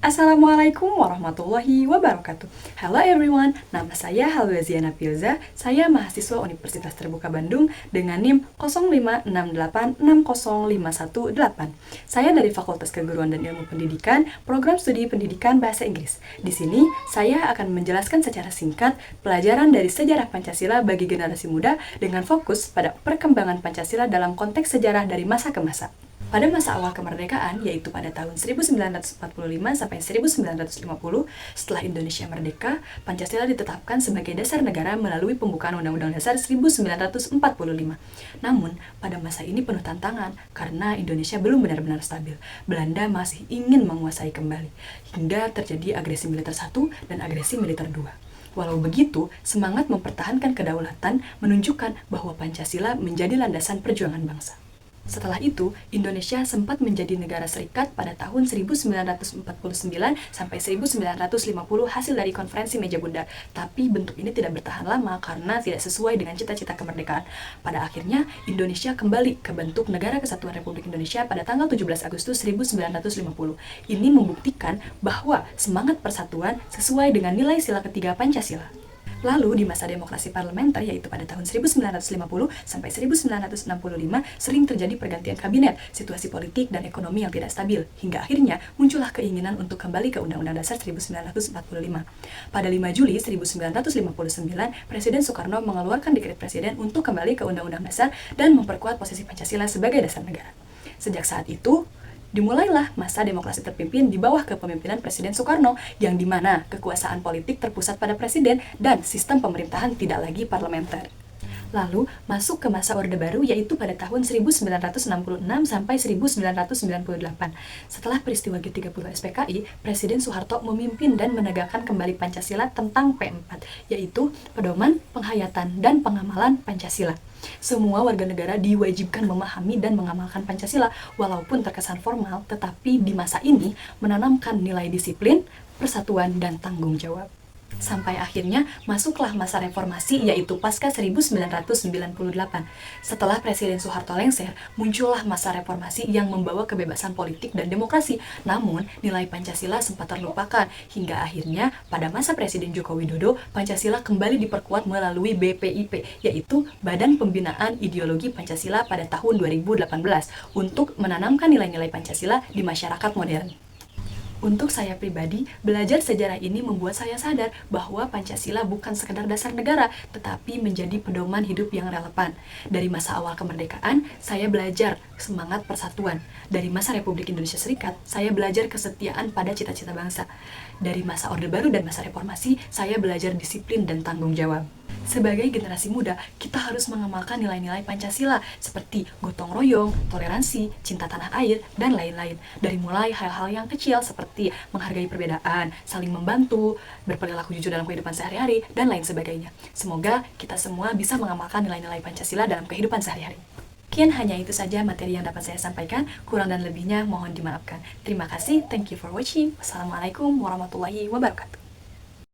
Assalamualaikum warahmatullahi wabarakatuh. Hello everyone, nama saya Halwaziana Pilza. Saya mahasiswa Universitas Terbuka Bandung dengan NIM 0568605118. Saya dari Fakultas Keguruan dan Ilmu Pendidikan, Program Studi Pendidikan Bahasa Inggris. Di sini, saya akan menjelaskan secara singkat pelajaran dari sejarah Pancasila bagi generasi muda dengan fokus pada perkembangan Pancasila dalam konteks sejarah dari masa ke masa. Pada masa awal kemerdekaan, yaitu pada tahun 1945 sampai 1950, setelah Indonesia merdeka, Pancasila ditetapkan sebagai dasar negara melalui pembukaan Undang-Undang Dasar 1945. Namun, pada masa ini penuh tantangan karena Indonesia belum benar-benar stabil. Belanda masih ingin menguasai kembali, hingga terjadi agresi militer 1 dan agresi militer 2. Walau begitu, semangat mempertahankan kedaulatan menunjukkan bahwa Pancasila menjadi landasan perjuangan bangsa. Setelah itu, Indonesia sempat menjadi negara serikat pada tahun 1949 sampai 1950 hasil dari konferensi meja bundar. Tapi bentuk ini tidak bertahan lama karena tidak sesuai dengan cita-cita kemerdekaan. Pada akhirnya, Indonesia kembali ke bentuk Negara Kesatuan Republik Indonesia pada tanggal 17 Agustus 1950. Ini membuktikan bahwa semangat persatuan sesuai dengan nilai sila ketiga Pancasila. Lalu, di masa demokrasi parlementer, yaitu pada tahun 1950 sampai 1965, sering terjadi pergantian kabinet, situasi politik dan ekonomi yang tidak stabil, hingga akhirnya muncullah keinginan untuk kembali ke Undang-Undang Dasar 1945. Pada 5 Juli 1959, Presiden Soekarno mengeluarkan dekret presiden untuk kembali ke Undang-Undang Dasar dan memperkuat posisi Pancasila sebagai dasar negara. Sejak saat itu, dimulailah masa demokrasi terpimpin di bawah kepemimpinan Presiden Soekarno, yang dimana kekuasaan politik terpusat pada presiden dan sistem pemerintahan tidak lagi parlementer. Lalu, masuk ke masa Orde Baru yaitu pada tahun 1966 sampai 1998. Setelah peristiwa G30 SPKI, Presiden Soeharto memimpin dan menegakkan kembali Pancasila tentang P4, yaitu pedoman, penghayatan, dan pengamalan Pancasila. Semua warga negara diwajibkan memahami dan mengamalkan Pancasila, walaupun terkesan formal, tetapi di masa ini menanamkan nilai disiplin, persatuan, dan tanggung jawab. Sampai akhirnya masuklah masa reformasi yaitu pasca 1998. Setelah Presiden Soeharto lengser, muncullah masa reformasi yang membawa kebebasan politik dan demokrasi. Namun, nilai Pancasila sempat terlupakan hingga akhirnya pada masa Presiden Joko Widodo, Pancasila kembali diperkuat melalui BPIP, yaitu Badan Pembinaan Ideologi Pancasila pada tahun 2018 untuk menanamkan nilai-nilai Pancasila di masyarakat modern. Untuk saya pribadi, belajar sejarah ini membuat saya sadar bahwa Pancasila bukan sekedar dasar negara, tetapi menjadi pedoman hidup yang relevan. Dari masa awal kemerdekaan, saya belajar semangat persatuan. Dari masa Republik Indonesia Serikat, saya belajar kesetiaan pada cita-cita bangsa. Dari masa Orde Baru dan masa Reformasi, saya belajar disiplin dan tanggung jawab. Sebagai generasi muda, kita harus mengamalkan nilai-nilai Pancasila seperti gotong royong, toleransi, cinta tanah air, dan lain-lain. Dari mulai hal-hal yang kecil seperti menghargai perbedaan, saling membantu, berperilaku jujur dalam kehidupan sehari-hari, dan lain sebagainya. Semoga kita semua bisa mengamalkan nilai-nilai Pancasila dalam kehidupan sehari-hari. Mungkin hanya itu saja materi yang dapat saya sampaikan, kurang dan lebihnya mohon dimaafkan. Terima kasih, thank you for watching. Wassalamualaikum warahmatullahi wabarakatuh.